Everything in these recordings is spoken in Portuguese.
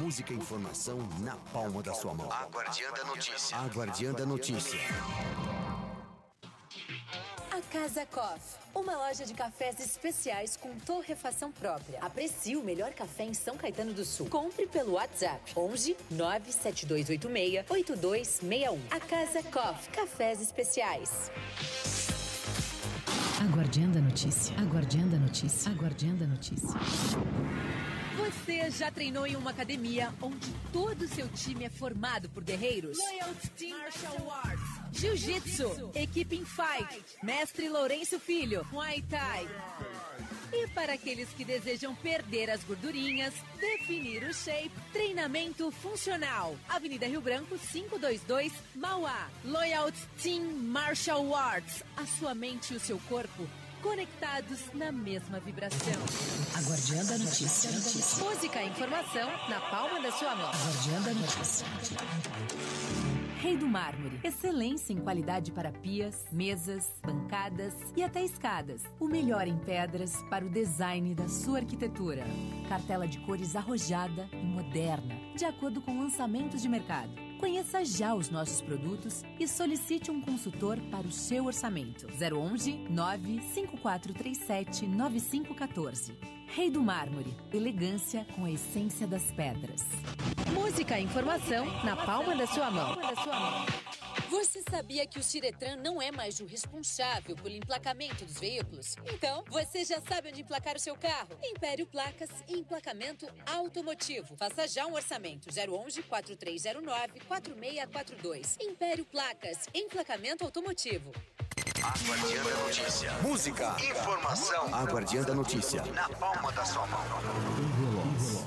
Música e informação na palma da sua mão. A Guardiã da Notícia. A Guardiã da Notícia. A Casa Coffee, uma loja de cafés especiais com torrefação própria. Aprecie o melhor café em São Caetano do Sul. Compre pelo WhatsApp 11 97286 8261. A Casa Coffee, cafés especiais. A Guardiã da Notícia. A Guardiã da Notícia. A Guardiã da Notícia. Você já treinou em uma academia onde todo o seu time é formado por guerreiros? Loyalty Team Martial Arts. Jiu-Jitsu, equipe em fight, mestre Lourenço Filho, Muay Thai. E para aqueles que desejam perder as gordurinhas, definir o shape, treinamento funcional. Avenida Rio Branco, 522, Mauá. Loyalty Team Martial Arts. A sua mente e o seu corpo conectados na mesma vibração. A Guardiã da Notícia. Música e informação na palma da sua mão. A Guardiã da Notícia. Rei do Mármore. Excelência em qualidade para pias, mesas, bancadas e até escadas. O melhor em pedras para o design da sua arquitetura. Cartela de cores arrojada e moderna, de acordo com lançamentos de mercado. Conheça já os nossos produtos e solicite um consultor para o seu orçamento. 011 95437 9514. Rei do Mármore. Elegância com a essência das pedras. Música e informação na palma da sua mão. Você sabia que o Ciretran não é mais o responsável pelo emplacamento dos veículos? Então, você já sabe onde emplacar o seu carro? Império Placas e Emplacamento Automotivo. Faça já um orçamento. 011 4309 4642. Império Placas, Emplacamento Automotivo. A Guardiã da Notícia. Música. Informação. A Guardiã da Notícia. Na palma da sua mão.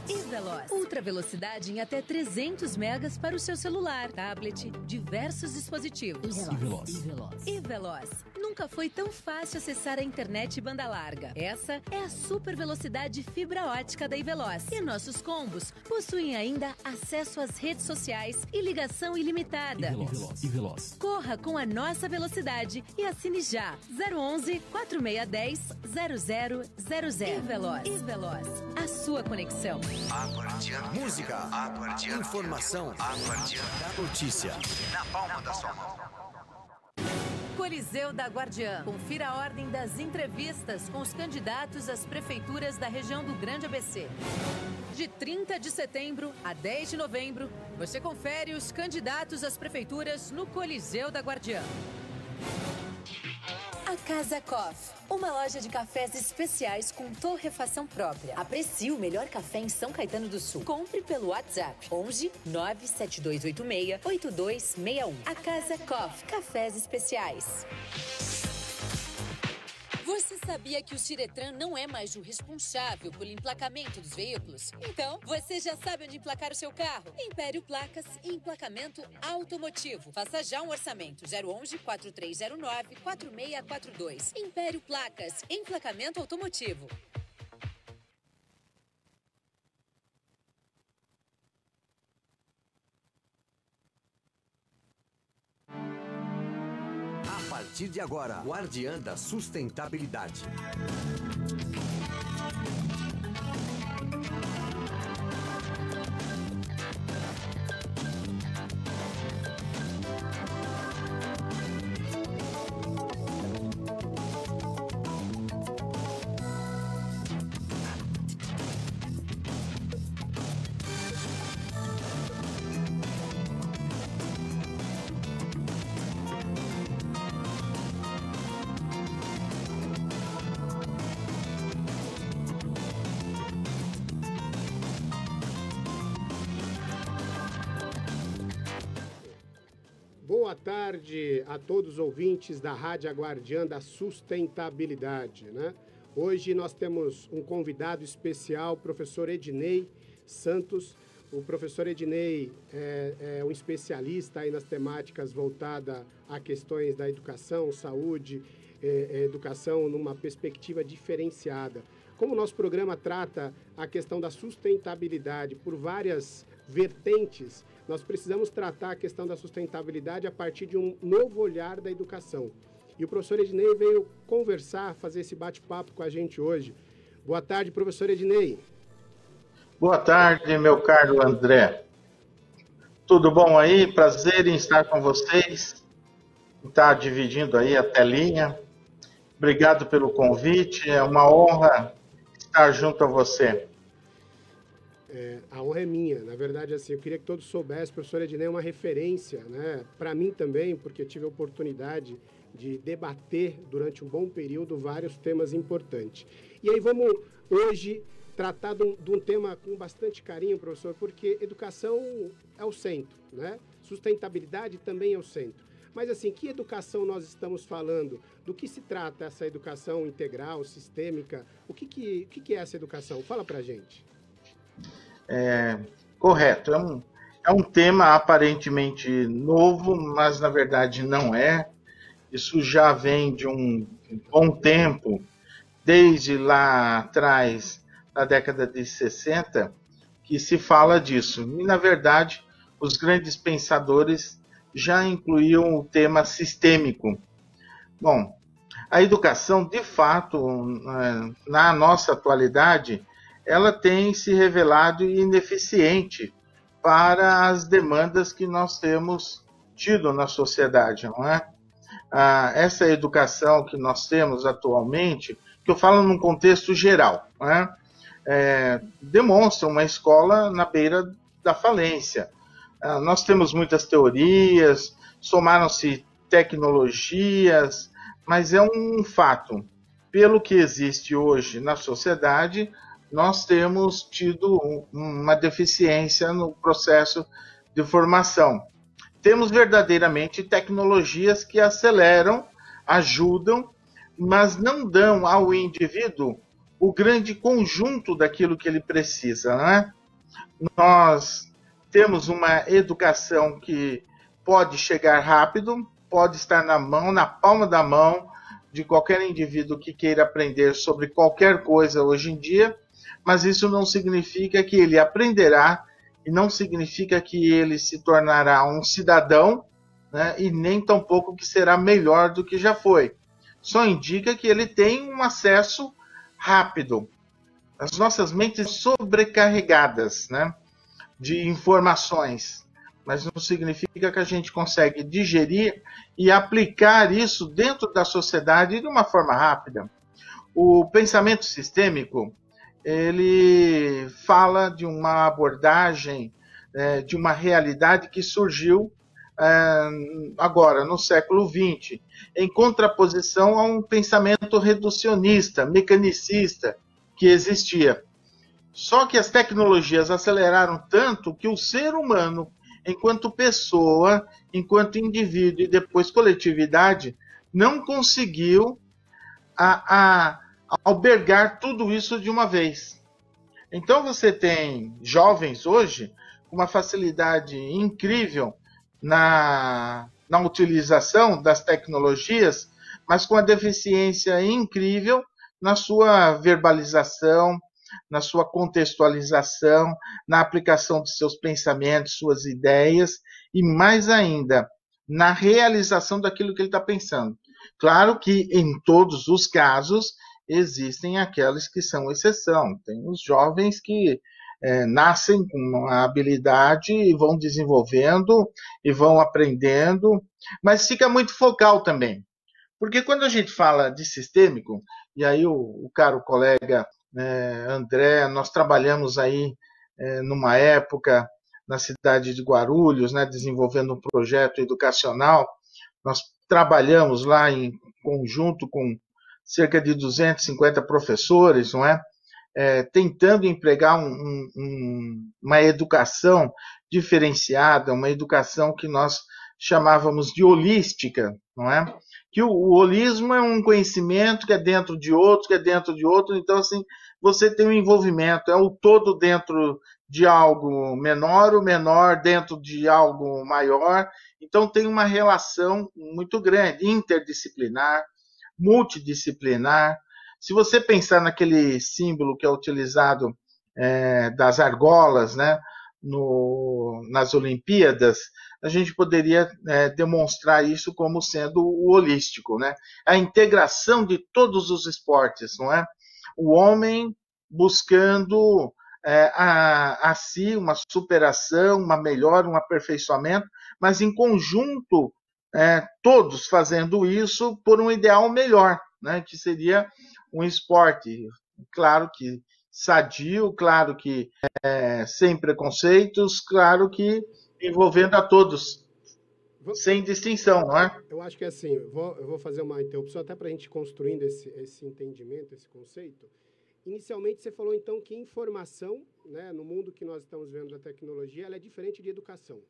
E Veloz. Ultra velocidade em até 300 megas para o seu celular, tablet, diversos dispositivos. E Veloz. Nunca foi tão fácil acessar a internet banda larga. Essa é a super velocidade fibra ótica da Iveloz. E nossos combos possuem ainda acesso às redes sociais e ligação ilimitada. Veloz. Corra com a nossa velocidade e assine já. 011 4610 0000. E Veloz. A sua conexão. A Guardiã. Música. A Guardiã. Informação. A Guardiã Da Notícia. na palma da sua mão. Coliseu da Guardiã. Confira a ordem das entrevistas com os candidatos às prefeituras da região do Grande ABC. De 30 de setembro a 10 de novembro, você confere os candidatos às prefeituras no Coliseu da Guardiã. A Casa Coffee, uma loja de cafés especiais com torrefação própria. Aprecie o melhor café em São Caetano do Sul. Compre pelo WhatsApp 11 97286 8261. A Casa Coffee, cafés especiais. Você sabia que o Ciretran não é mais o responsável pelo emplacamento dos veículos? Então, você já sabe onde emplacar o seu carro? Império Placas e Emplacamento Automotivo. Faça já um orçamento. 011 4309 4642. Império Placas, Emplacamento Automotivo. A partir de agora, Guardiã da Sustentabilidade. Boa tarde a todos os ouvintes da Rádio Guardiã da Sustentabilidade, né? Hoje nós temos um convidado especial, o professor Ednei Santos. O professor Ednei é um especialista aí nas temáticas voltadas a questões da educação, saúde, educação numa perspectiva diferenciada. Como o nosso programa trata a questão da sustentabilidade por várias vertentes, nós precisamos tratar a questão da sustentabilidade a partir de um novo olhar da educação. E o professor Ednei veio conversar, fazer esse bate-papo com a gente hoje. Boa tarde, professor Ednei. Boa tarde, meu caro André. Tudo bom aí? Prazer em estar com vocês. Está dividindo aí a telinha. Obrigado pelo convite. É uma honra estar junto a você. A honra é minha. Na verdade, assim, eu queria que todos soubessem, o professor Ednei é uma referência, né? Para mim também, porque eu tive a oportunidade de debater durante um bom período vários temas importantes. E aí vamos hoje tratar de um tema com bastante carinho, professor, porque educação é o centro, né? Sustentabilidade também é o centro. Mas, assim, que educação nós estamos falando? Do que se trata essa educação integral, sistêmica? O que é essa educação? Fala pra gente. Correto. É um tema aparentemente novo, mas, na verdade, não é. Isso já vem de um bom tempo, desde lá atrás, na década de 60, que se fala disso. E, na verdade, os grandes pensadores já incluíam o tema sistêmico. Bom, a educação, de fato, na nossa atualidade, ela tem se revelado ineficiente para as demandas que nós temos tido na sociedade, não é? Essa educação que nós temos atualmente, que eu falo num contexto geral, não é? Demonstra uma escola na beira da falência. Nós temos muitas teorias, somaram-se tecnologias, mas é um fato. Pelo que existe hoje na sociedade, nós temos tido uma deficiência no processo de formação. Temos verdadeiramente tecnologias que aceleram, ajudam, mas não dão ao indivíduo o grande conjunto daquilo que ele precisa, né? Nós temos uma educação que pode chegar rápido, pode estar na palma da mão de qualquer indivíduo que queira aprender sobre qualquer coisa hoje em dia, mas isso não significa que ele aprenderá e não significa que ele se tornará um cidadão, né, e nem tampouco que será melhor do que já foi. Só indica que ele tem um acesso rápido. As nossas mentes sobrecarregadas, né, de informações, mas não significa que a gente consegue digerir e aplicar isso dentro da sociedade de uma forma rápida. O pensamento sistêmico, ele fala de uma abordagem, de uma realidade que surgiu agora, no século XX, em contraposição a um pensamento reducionista, mecanicista, que existia. Só que as tecnologias aceleraram tanto que o ser humano, enquanto pessoa, enquanto indivíduo e depois coletividade, não conseguiu albergar tudo isso de uma vez. Então você tem jovens hoje com uma facilidade incrível na utilização das tecnologias, mas com a deficiência incrível na sua verbalização, na sua contextualização, na aplicação de seus pensamentos, suas ideias e, mais ainda, na realização daquilo que ele está pensando. Claro que, em todos os casos, existem aqueles que são exceção. Tem os jovens que nascem com uma habilidade e vão desenvolvendo e vão aprendendo, mas fica muito focal também. Porque quando a gente fala de sistêmico, e aí o caro colega André, nós trabalhamos aí numa época na cidade de Guarulhos, né, desenvolvendo um projeto educacional. Nós trabalhamos lá em conjunto com cerca de 250 professores, não é? Tentando empregar uma educação diferenciada, uma educação que nós chamávamos de holística, não é? Que o holismo é um conhecimento que é dentro de outro, que é dentro de outro, então assim, você tem um envolvimento, é o todo dentro de algo menor, o menor dentro de algo maior, então tem uma relação muito grande, interdisciplinar, multidisciplinar. Se você pensar naquele símbolo que é utilizado das argolas, né, nas Olimpíadas, a gente poderia demonstrar isso como sendo o holístico, né? A integração de todos os esportes, não é? O homem buscando a si, uma superação, uma melhora, um aperfeiçoamento, mas em conjunto, todos fazendo isso por um ideal melhor, né, que seria um esporte, claro que sadio, claro que sem preconceitos, claro que envolvendo a todos, sem distinção, não é? Eu acho que assim, eu vou fazer uma interrupção até para a gente construindo esse entendimento, esse conceito. Inicialmente, você falou, então, que informação, né, no mundo que nós estamos vendo da tecnologia, ela é diferente de educação.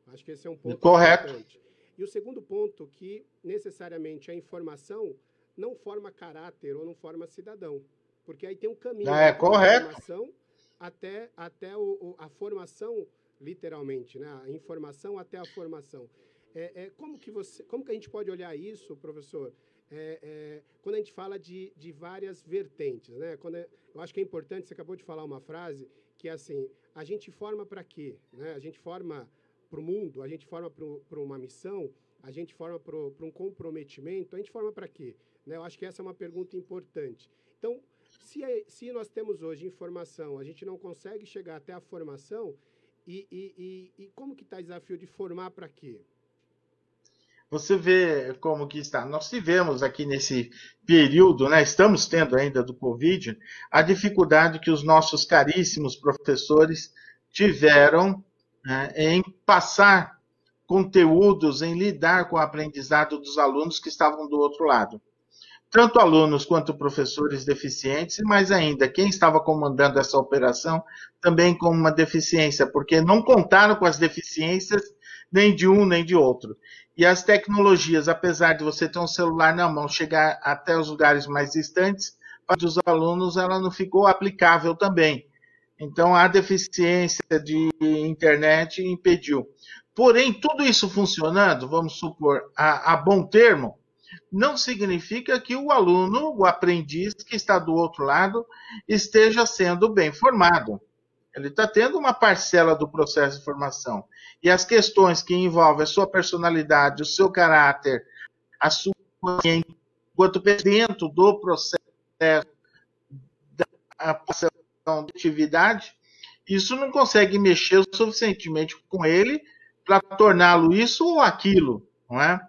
Acho que esse é um ponto importante. E o segundo ponto, que necessariamente a informação não forma caráter ou não forma cidadão. Porque aí tem um caminho da informação até a formação, literalmente, né? A informação até a formação. Como que a gente pode olhar isso, professor? Quando a gente fala de várias vertentes, né? Eu acho que é importante, você acabou de falar uma frase, que é assim, a gente forma para quê? Né? A gente forma para o mundo, a gente forma para uma missão, a gente forma para um comprometimento, a gente forma para quê? Né? Eu acho que essa é uma pergunta importante. Então, se nós temos hoje informação, a gente não consegue chegar até a formação, e como que está o desafio de formar para quê? Você vê como que está. Nós tivemos aqui nesse período, né, estamos tendo ainda do Covid, a dificuldade que os nossos caríssimos professores tiveram, né, em passar conteúdos, em lidar com o aprendizado dos alunos que estavam do outro lado. Tanto alunos quanto professores deficientes, mas ainda quem estava comandando essa operação também com uma deficiência, porque não contaram com as deficiências nem de um nem de outro. E as tecnologias, apesar de você ter um celular na mão, chegar até os lugares mais distantes, para os alunos ela não ficou aplicável também. Então, a deficiência de internet impediu. Porém, tudo isso funcionando, vamos supor, a bom termo, não significa que o aluno, o aprendiz que está do outro lado, esteja sendo bem formado. Ele está tendo uma parcela do processo de formação. E as questões que envolvem a sua personalidade, o seu caráter, a sua enquanto dentro do processo da atividade, isso não consegue mexer o suficientemente com ele para torná-lo isso ou aquilo, não é?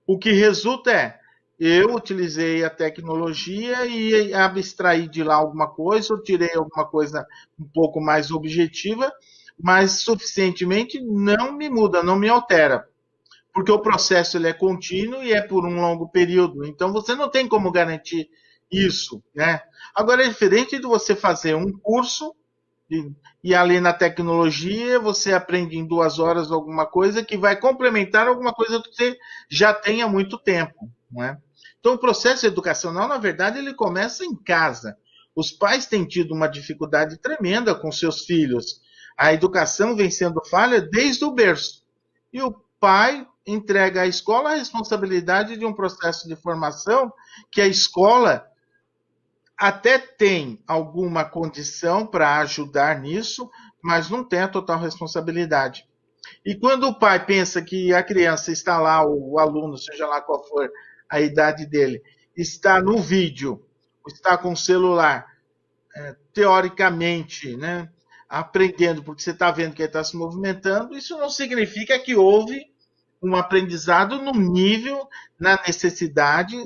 O que resulta eu utilizei a tecnologia e abstraí de lá alguma coisa, eu tirei alguma coisa um pouco mais objetiva, mas suficientemente não me muda, não me altera. Porque o processo ele é contínuo e é por um longo período. Então, você não tem como garantir isso, né? Agora, é diferente de você fazer um curso e ali na tecnologia você aprende em 2 horas alguma coisa que vai complementar alguma coisa que você já tem há muito tempo, não é? Então, o processo educacional, na verdade, ele começa em casa. Os pais têm tido uma dificuldade tremenda com seus filhos. A educação vem sendo falha desde o berço. E o pai entrega à escola a responsabilidade de um processo de formação que a escola até tem alguma condição para ajudar nisso, mas não tem a total responsabilidade. E quando o pai pensa que a criança está lá, o aluno, seja lá qual for a idade dele, está no vídeo, está com o celular, teoricamente, né, aprendendo, porque você está vendo que ele está se movimentando, isso não significa que houve um aprendizado no nível, na necessidade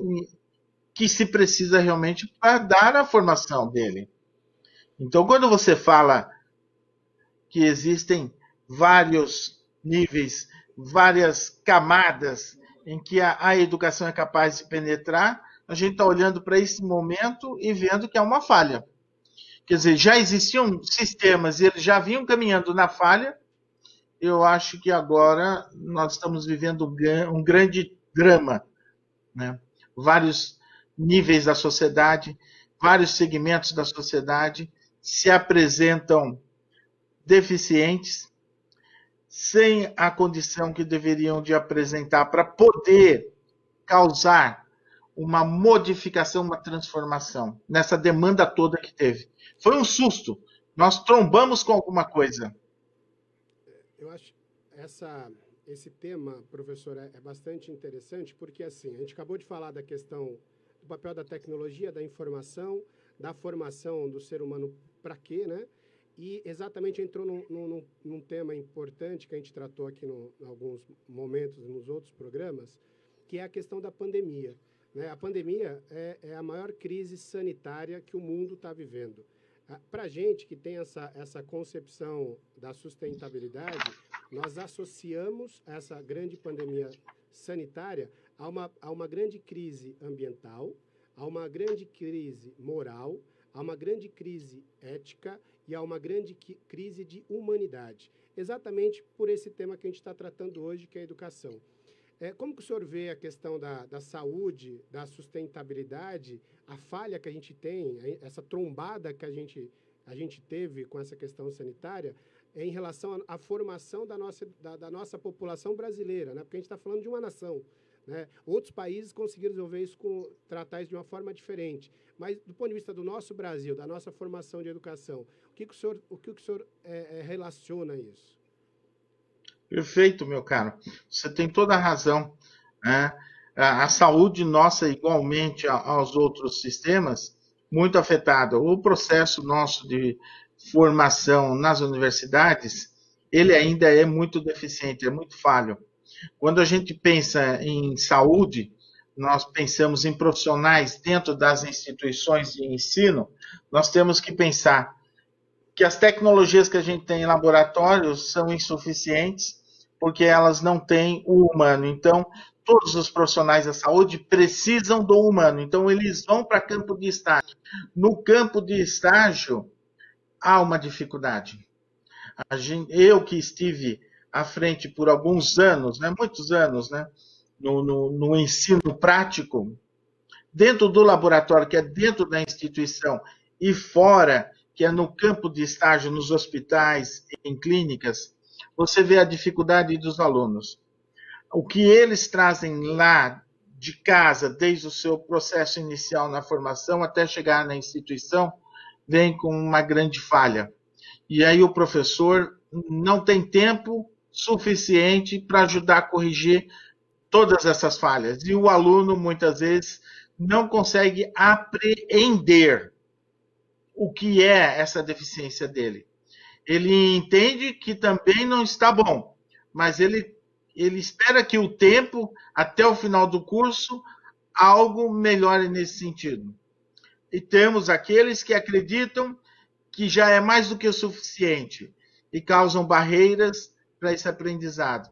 que se precisa realmente para dar a formação dele. Então, quando você fala que existem vários níveis, várias camadas em que a educação é capaz de penetrar, a gente está olhando para esse momento e vendo que é uma falha. Quer dizer, já existiam sistemas e eles já vinham caminhando na falha. Eu acho que agora nós estamos vivendo um grande drama, né? Vários níveis da sociedade, vários segmentos da sociedade se apresentam deficientes, sem a condição que deveriam de apresentar para poder causar uma modificação, uma transformação nessa demanda toda que teve. Foi um susto. Nós trombamos com alguma coisa. Eu acho esse tema, professor, é bastante interessante, porque assim, a gente acabou de falar da questão do papel da tecnologia, da informação, da formação do ser humano para quê, né? E exatamente entrou num tema importante que a gente tratou aqui em alguns momentos, nos outros programas, que é a questão da pandemia, né? A pandemia é a maior crise sanitária que o mundo está vivendo. Para a gente que tem essa concepção da sustentabilidade, nós associamos essa grande pandemia sanitária a uma grande crise ambiental, a uma grande crise moral, a uma grande crise ética e a uma grande crise de humanidade. Exatamente por esse tema que a gente está tratando hoje, que é a educação. Como que o senhor vê a questão da saúde, da sustentabilidade, a falha que a gente tem, essa trombada que a gente teve com essa questão sanitária, em relação à formação da nossa população brasileira, né? Porque a gente está falando de uma nação, né? Outros países conseguiram resolver isso, tratar isso de uma forma diferente. Mas, do ponto de vista do nosso Brasil, da nossa formação de educação, o que o senhor relaciona a isso? Perfeito, meu caro. Você tem toda a razão, né? A saúde nossa, igualmente aos outros sistemas, muito afetada. O processo nosso de formação nas universidades, ele ainda é muito deficiente, é muito falho. Quando a gente pensa em saúde, nós pensamos em profissionais dentro das instituições de ensino, nós temos que pensar que as tecnologias que a gente tem em laboratórios são insuficientes, porque elas não têm o humano. Então, todos os profissionais da saúde precisam do humano. Então, eles vão para campo de estágio. No campo de estágio, há uma dificuldade. Eu que estive à frente por alguns anos, né, muitos anos, né, no ensino prático, dentro do laboratório, que é dentro da instituição, e fora, que é no campo de estágio, nos hospitais, em clínicas, você vê a dificuldade dos alunos. O que eles trazem lá de casa, desde o seu processo inicial na formação até chegar na instituição, vem com uma grande falha. E aí o professor não tem tempo suficiente para ajudar a corrigir todas essas falhas. E o aluno, muitas vezes, não consegue apreender o que é essa deficiência dele. Ele entende que também não está bom, mas ele espera que o tempo, até o final do curso, algo melhore nesse sentido. E temos aqueles que acreditam que já é mais do que o suficiente e causam barreiras para esse aprendizado.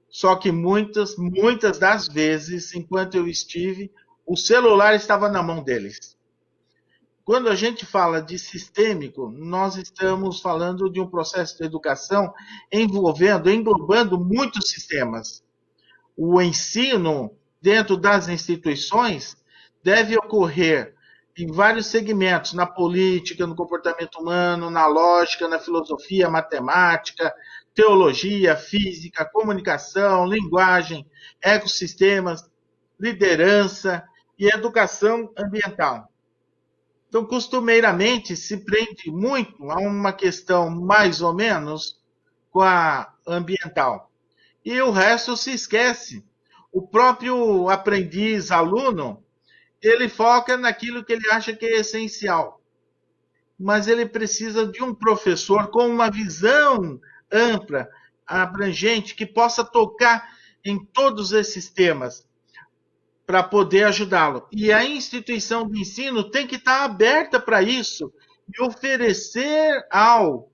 Só que muitas das vezes, enquanto eu estive, o celular estava na mão deles. Quando a gente fala de sistêmico, nós estamos falando de um processo de educação englobando muitos sistemas. O ensino dentro das instituições deve ocorrer em vários segmentos, na política, no comportamento humano, na lógica, na filosofia, matemática, teologia, física, comunicação, linguagem, ecossistemas, liderança e educação ambiental. Então, costumeiramente, se prende muito a uma questão mais ou menos com a ambiental. E o resto se esquece. O próprio aprendiz, aluno, ele foca naquilo que ele acha que é essencial. Mas ele precisa de um professor com uma visão ampla, abrangente, que possa tocar em todos esses temas para poder ajudá-lo. E a instituição de ensino tem que estar aberta para isso e oferecer ao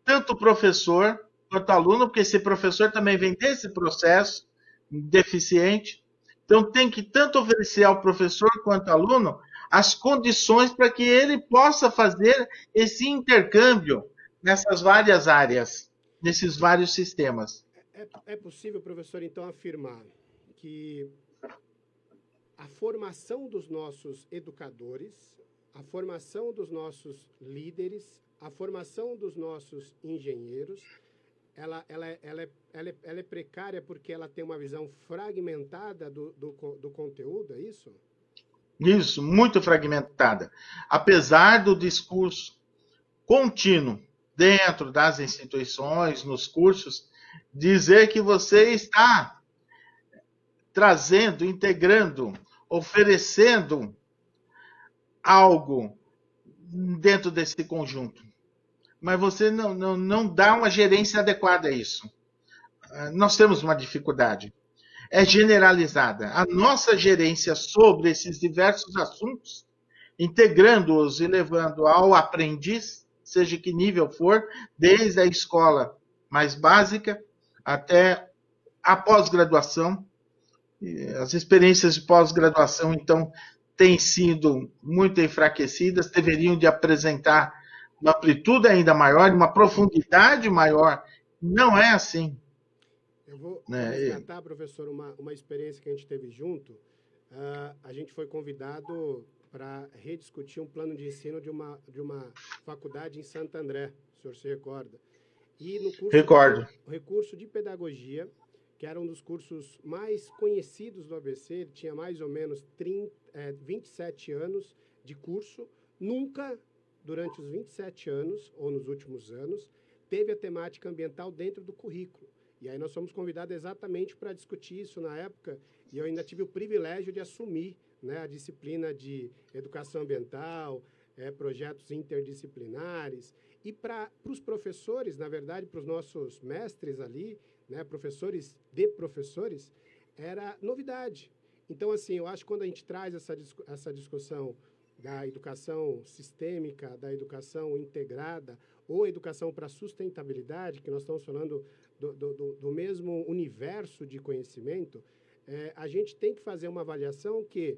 tanto professor quanto aluno, porque esse professor também vem desse processo deficiente. Então, tem que tanto oferecer ao professor quanto ao aluno as condições para que ele possa fazer esse intercâmbio nessas várias áreas, nesses vários sistemas. É possível, professor, então, afirmar que a formação dos nossos educadores, a formação dos nossos líderes, a formação dos nossos engenheiros, ela é precária porque ela tem uma visão fragmentada do conteúdo, é isso? Isso, muito fragmentada. Apesar do discurso contínuo dentro das instituições, nos cursos, dizer que você está trazendo, integrando, oferecendo algo dentro desse conjunto. mas você não dá uma gerência adequada a isso. Nós temos uma dificuldade. É generalizada. A nossa gerência sobre esses diversos assuntos, integrando-os e levando ao aprendiz, seja que nível for, desde a escola mais básica até a pós-graduação. As experiências de pós-graduação, então, têm sido muito enfraquecidas, deveriam de apresentar uma amplitude ainda maior, uma profundidade maior. Não é assim. Eu vou resgatar, professor, uma experiência que a gente teve junto. A gente foi convidado para rediscutir um plano de ensino de uma faculdade em Santo André, o senhor se recorda. E no curso Recordo. O recurso de pedagogia, que era um dos cursos mais conhecidos do ABC, ele tinha mais ou menos 27 anos de curso, nunca, durante os 27 anos, ou nos últimos anos, teve a temática ambiental dentro do currículo. E aí nós fomos convidados exatamente para discutir isso na época, e eu ainda tive o privilégio de assumir, né, a disciplina de educação ambiental, projetos interdisciplinares, e para os professores, na verdade, para os nossos mestres ali, né, professores de professores, era novidade. Então, assim, eu acho que quando a gente traz essa discussão da educação sistêmica, da educação integrada, ou educação para sustentabilidade, que nós estamos falando do mesmo universo de conhecimento, a gente tem que fazer uma avaliação que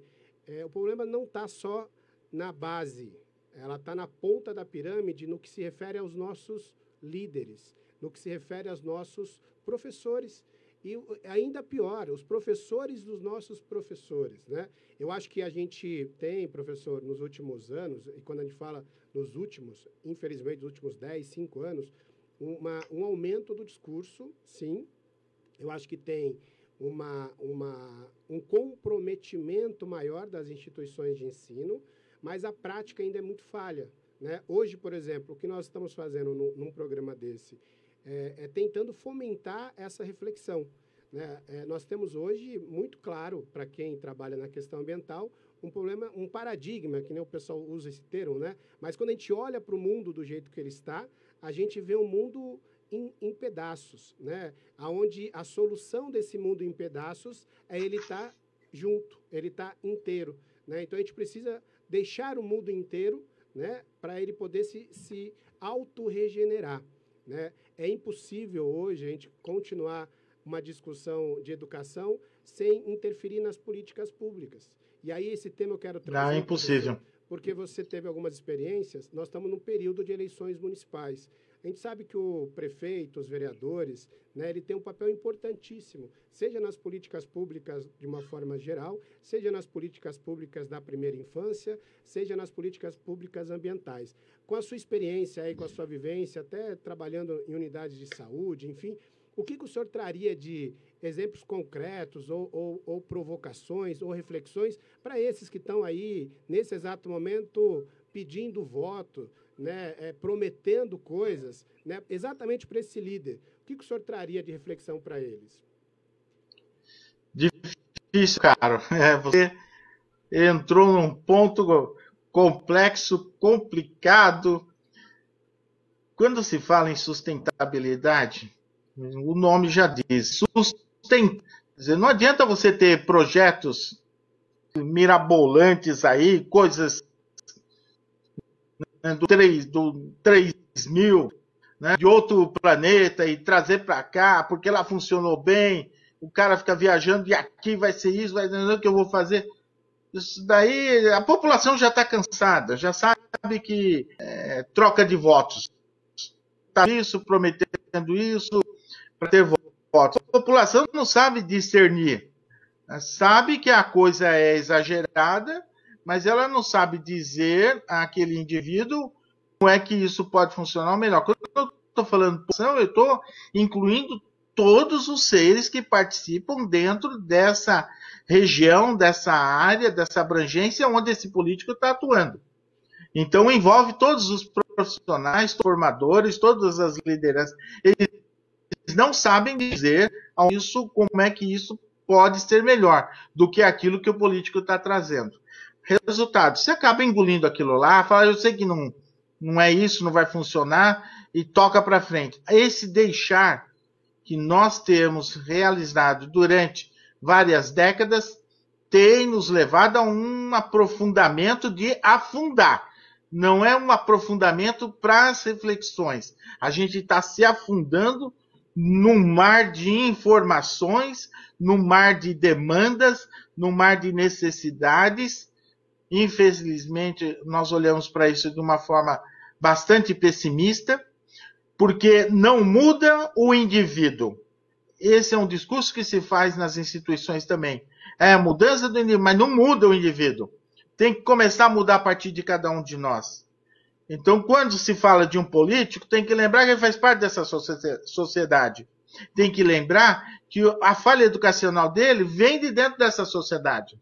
o problema não está só na base, ela está na ponta da pirâmide no que se refere aos nossos líderes, no que se refere aos nossos professores. E ainda pior, os professores dos nossos professores, né? Eu acho que a gente tem, professor, nos últimos anos, e quando a gente fala nos últimos, infelizmente, nos últimos 10, 5 anos, um aumento do discurso, sim. Eu acho que tem um comprometimento maior das instituições de ensino, mas a prática ainda é muito falha, né? Hoje, por exemplo, o que nós estamos fazendo num programa desse tentando fomentar essa reflexão, né? Nós temos hoje, muito claro, para quem trabalha na questão ambiental, um problema, um paradigma, que nem o pessoal usa esse termo, né? Mas quando a gente olha para o mundo do jeito que ele está, a gente vê um mundo em pedaços, né? Onde a solução desse mundo em pedaços é ele estar junto, ele estar inteiro, né? Então, a gente precisa deixar o mundo inteiro, né? Para ele poder se autorregenerar, né? É impossível hoje a gente continuar uma discussão de educação sem interferir nas políticas públicas. E aí esse tema eu quero trazer... Não, é impossível. Porque você teve algumas experiências, nós estamos num período de eleições municipais. A gente sabe que o prefeito, os vereadores, né, ele tem um papel importantíssimo, seja nas políticas públicas de uma forma geral, seja nas políticas públicas da primeira infância, seja nas políticas públicas ambientais. Com a sua experiência aí, com a sua vivência, até trabalhando em unidades de saúde, enfim, o que o senhor traria de exemplos concretos ou provocações ou reflexões para esses que estão aí, nesse exato momento, pedindo voto, né, prometendo coisas, né, exatamente para esse líder? O que o senhor traria de reflexão para eles? Difícil, cara. Você entrou num ponto complexo, complicado. Quando se fala em sustentabilidade, o nome já diz, não adianta você ter projetos mirabolantes aí, coisas, né, do 3000, né, de outro planeta e trazer para cá, porque lá funcionou bem, o cara fica viajando e aqui vai ser isso, vai ser o que eu vou fazer. Isso daí, a população já está cansada, já sabe que troca de votos. Tá isso, prometendo isso, para ter votos. A população não sabe discernir. Sabe que a coisa é exagerada, mas ela não sabe dizer àquele indivíduo como é que isso pode funcionar melhor. Quando eu estou falando de população, eu estou incluindo todos os seres que participam dentro dessa região, dessa área, dessa abrangência onde esse político está atuando. Então, envolve todos os profissionais, formadores, todas as lideranças. Eles não sabem dizer isso, como é que isso pode ser melhor do que aquilo que o político está trazendo. Resultado, você acaba engolindo aquilo lá, fala, eu sei que não não é isso, não vai funcionar, e toca para frente. Esse deixar que nós temos realizado durante várias décadas tem nos levado a um aprofundamento de afundar. Não é um aprofundamento para as reflexões. A gente está se afundando num mar de informações, num mar de demandas, num mar de necessidades. Infelizmente, nós olhamos para isso de uma forma bastante pessimista, porque não muda o indivíduo. Esse é um discurso que se faz nas instituições também. É a mudança do indivíduo, mas não muda o indivíduo. Tem que começar a mudar a partir de cada um de nós. Então, quando se fala de um político, tem que lembrar que ele faz parte dessa sociedade. Tem que lembrar que a falha educacional dele vem de dentro dessa sociedade.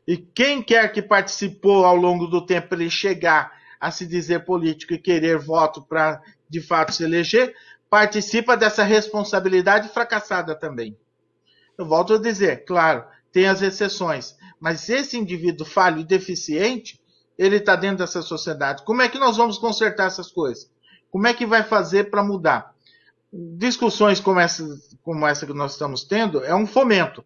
E quem quer que participou ao longo do tempo para ele chegar a se dizer político e querer voto para, de fato, se eleger, participa dessa responsabilidade fracassada também. Eu volto a dizer, claro, tem as exceções, mas esse indivíduo falho e deficiente, ele está dentro dessa sociedade. Como é que nós vamos consertar essas coisas? Como é que vai fazer para mudar? Discussões como essa que nós estamos tendo é um fomento.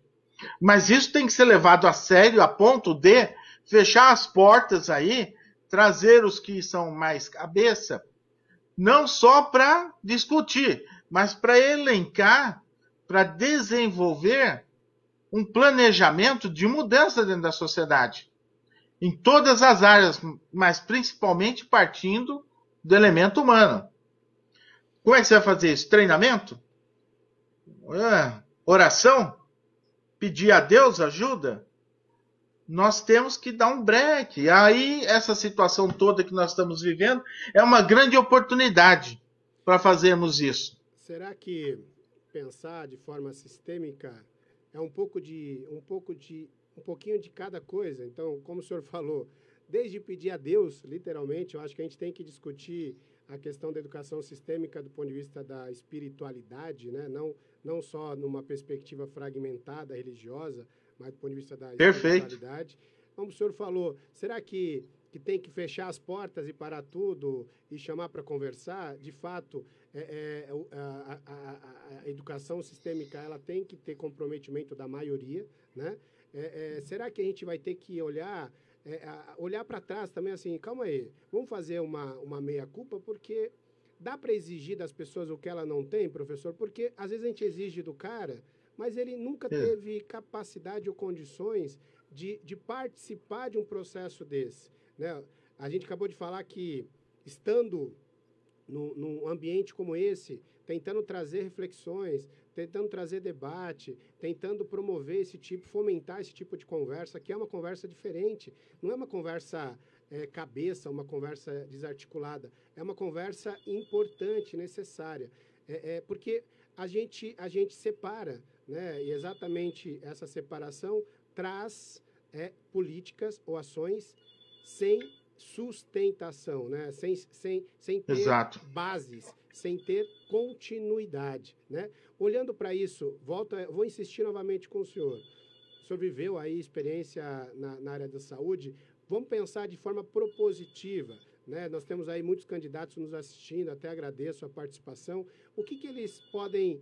Mas isso tem que ser levado a sério a ponto de fechar as portas aí, trazer os que são mais cabeça, não só para discutir, mas para elencar, para desenvolver um planejamento de mudança dentro da sociedade. Em todas as áreas, mas principalmente partindo do elemento humano. Como é que você vai fazer isso? Treinamento? Oração? Pedir a Deus ajuda? Nós temos que dar um break. Aí, essa situação toda que nós estamos vivendo é uma grande oportunidade para fazermos isso. Será que pensar de forma sistêmica é um pouquinho de cada coisa? Então, como o senhor falou, desde pedir a Deus, literalmente, eu acho que a gente tem que discutir a questão da educação sistêmica do ponto de vista da espiritualidade, né? Não só numa perspectiva fragmentada, religiosa, mas do ponto de vista da espiritualidade. Como o senhor falou, será que tem que fechar as portas e parar tudo e chamar para conversar? De fato, a educação sistêmica ela tem que ter comprometimento da maioria, né? Será que a gente vai ter que olhar para trás também, assim, calma aí, vamos fazer uma meia-culpa, porque dá para exigir das pessoas o que ela não tem, professor? Porque às vezes a gente exige do cara, mas ele nunca teve capacidade ou condições de participar de um processo desse, né? A gente acabou de falar que, estando num ambiente como esse, tentando trazer reflexões, tentando trazer debate, tentando promover fomentar esse tipo de conversa, que é uma conversa diferente, não é uma conversa cabeça, uma conversa desarticulada, é uma conversa importante, necessária, porque a gente separa, né? E exatamente essa separação traz políticas ou ações sem sustentação, né? Sem ter bases, sem ter continuidade, né? Olhando para isso, vou insistir novamente com o senhor. O senhor viveu aí experiência na área da saúde. Vamos pensar de forma propositiva, né? Nós temos aí muitos candidatos nos assistindo, até agradeço a participação. O que eles podem...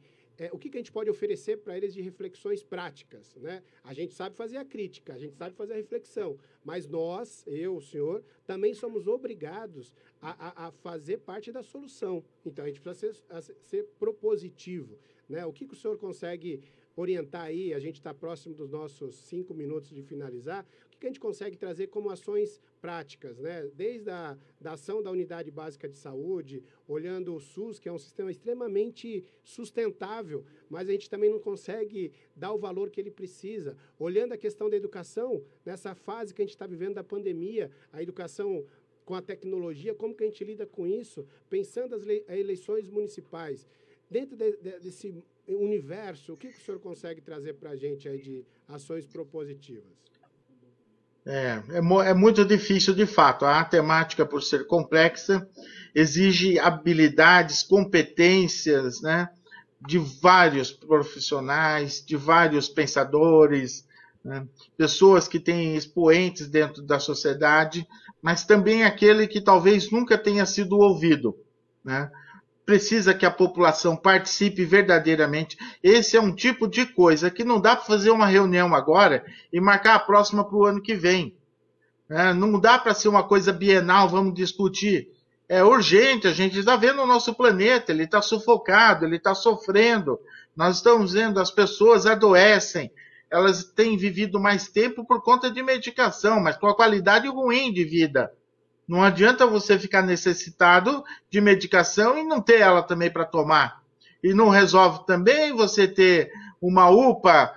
o que a gente pode oferecer para eles de reflexões práticas, né? A gente sabe fazer a crítica, a gente sabe fazer a reflexão, mas nós, o senhor, também somos obrigados a fazer parte da solução. Então, a gente precisa ser propositivo, né? O que o senhor consegue orientar aí? A gente está próximo dos nossos 5 minutos de finalizar. O que a gente consegue trazer como ações práticas, né? Desde a ação da Unidade Básica de Saúde, olhando o SUS, que é um sistema extremamente sustentável, mas a gente também não consegue dar o valor que ele precisa. Olhando a questão da educação, nessa fase que a gente está vivendo da pandemia, a educação com a tecnologia, como que a gente lida com isso? Pensando as eleições municipais. Dentro desse universo, o que o senhor consegue trazer para a gente aí de ações propositivas? É muito difícil, de fato. A temática, por ser complexa, exige habilidades, competências, né, de vários profissionais, de vários pensadores, né? Pessoas que têm expoentes dentro da sociedade, mas também aquele que talvez nunca tenha sido ouvido, né? Precisa que a população participe verdadeiramente. Esse é um tipo de coisa que não dá para fazer uma reunião agora e marcar a próxima para o ano que vem. Não dá para ser uma coisa bienal, vamos discutir. É urgente, a gente está vendo o nosso planeta, ele está sufocado, ele está sofrendo. Nós estamos vendo, as pessoas adoecem, elas têm vivido mais tempo por conta de medicação, mas com a qualidade ruim de vida. Não adianta você ficar necessitado de medicação e não ter ela também para tomar. E não resolve também você ter uma UPA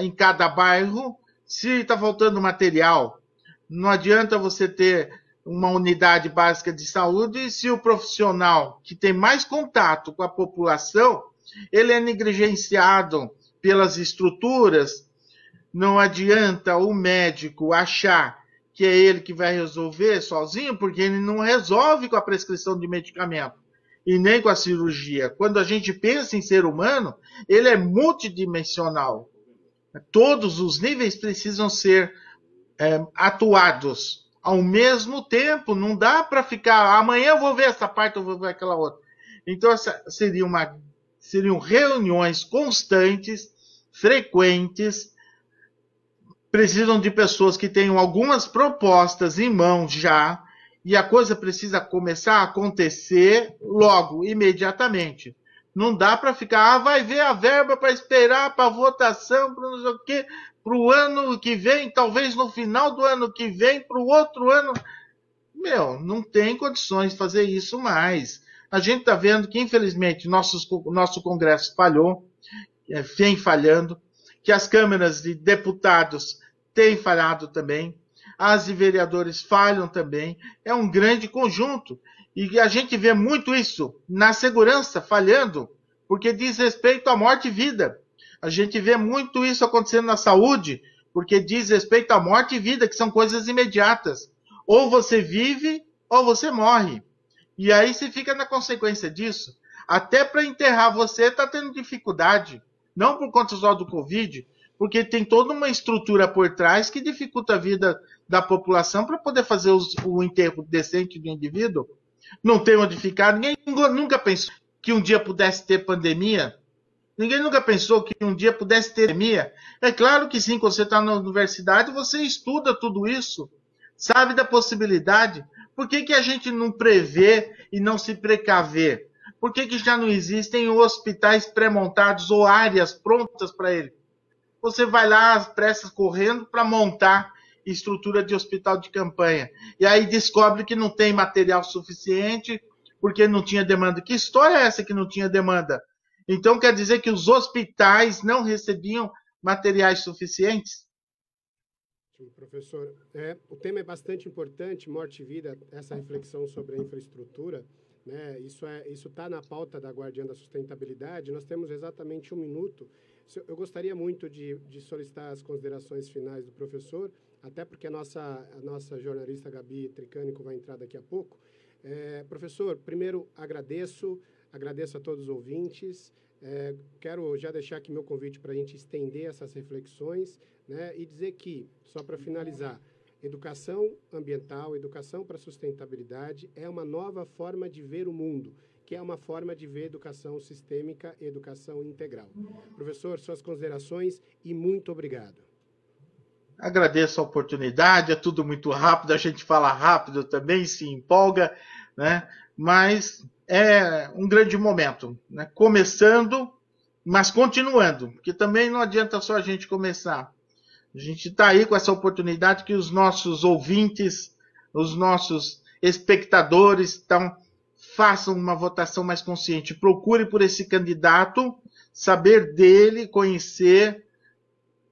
em cada bairro se está faltando material. Não adianta você ter uma unidade básica de saúde se o profissional que tem mais contato com a população, ele é negligenciado pelas estruturas. Não adianta o médico achar que é ele que vai resolver sozinho, porque ele não resolve com a prescrição de medicamento e nem com a cirurgia. Quando a gente pensa em ser humano, ele é multidimensional. Todos os níveis precisam ser atuados ao mesmo tempo. Não dá para ficar, amanhã eu vou ver essa parte, eu vou ver aquela outra. Então, seriam reuniões constantes, frequentes. Precisam de pessoas que tenham algumas propostas em mãos já, e a coisa precisa começar a acontecer logo, imediatamente. Não dá para ficar, vai ver a verba para esperar para a votação, para não sei o quê, para o ano que vem, talvez no final do ano que vem, para o outro ano. Não tem condições de fazer isso mais. A gente está vendo que, infelizmente, nosso Congresso falhou, vem falhando, que as câmaras de deputados têm falhado também, as de vereadores falham também, é um grande conjunto. E a gente vê muito isso na segurança falhando, porque diz respeito à morte e vida. A gente vê muito isso acontecendo na saúde, porque diz respeito à morte e vida, que são coisas imediatas. Ou você vive, ou você morre. E aí você fica na consequência disso. Até para enterrar você está tendo dificuldade. Não por conta só do Covid, porque tem toda uma estrutura por trás que dificulta a vida da população para poder fazer o enterro decente do indivíduo. Não tem onde ficar. Ninguém nunca pensou que um dia pudesse ter pandemia. Ninguém nunca pensou que um dia pudesse ter pandemia. É claro que sim, quando você está na universidade, você estuda tudo isso, sabe da possibilidade. Por que a gente não prevê e não se precaver? Por que já não existem hospitais pré-montados ou áreas prontas para ele? Você vai lá às pressas correndo para montar estrutura de hospital de campanha. E aí descobre que não tem material suficiente porque não tinha demanda. Que história é essa que não tinha demanda? Então quer dizer que os hospitais não recebiam materiais suficientes? Professor, o tema é bastante importante, morte e vida, essa reflexão sobre a infraestrutura, né? Isso está na pauta da Guardiã da Sustentabilidade. Nós temos exatamente 1 minuto. Eu gostaria muito de solicitar as considerações finais do professor, até porque a nossa jornalista Gabi Tricânico vai entrar daqui a pouco. Professor, primeiro agradeço a todos os ouvintes. Quero já deixar aqui meu convite para a gente estender essas reflexões, né? E dizer que, só para finalizar, educação ambiental, educação para sustentabilidade é uma nova forma de ver o mundo, que é uma forma de ver educação sistêmica e educação integral. Professor, suas considerações e muito obrigado. Agradeço a oportunidade, é tudo muito rápido, a gente fala rápido também, se empolga, né? Mas é um grande momento, né? Começando, mas continuando, porque também não adianta só a gente começar. A gente está aí com essa oportunidade que os nossos ouvintes, os nossos espectadores façam uma votação mais consciente. Procure por esse candidato, saber dele, conhecer,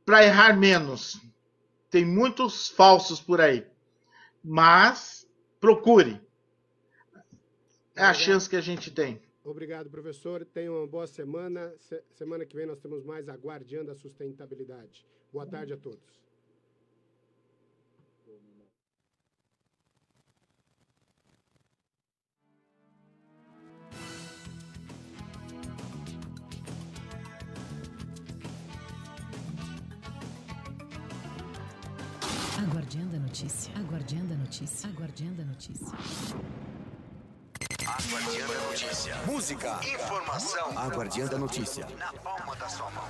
para errar menos. Tem muitos falsos por aí. Mas procure. É a chance que a gente tem. Obrigado, professor. Tenha uma boa semana. Semana que vem nós temos mais a Guardiã da Sustentabilidade. Boa tarde a todos. Aguardando a notícia. Aguardando a notícia. Aguardando a notícia. Aguardando a notícia. Música. Informação. Aguardando a notícia. Na palma da sua mão.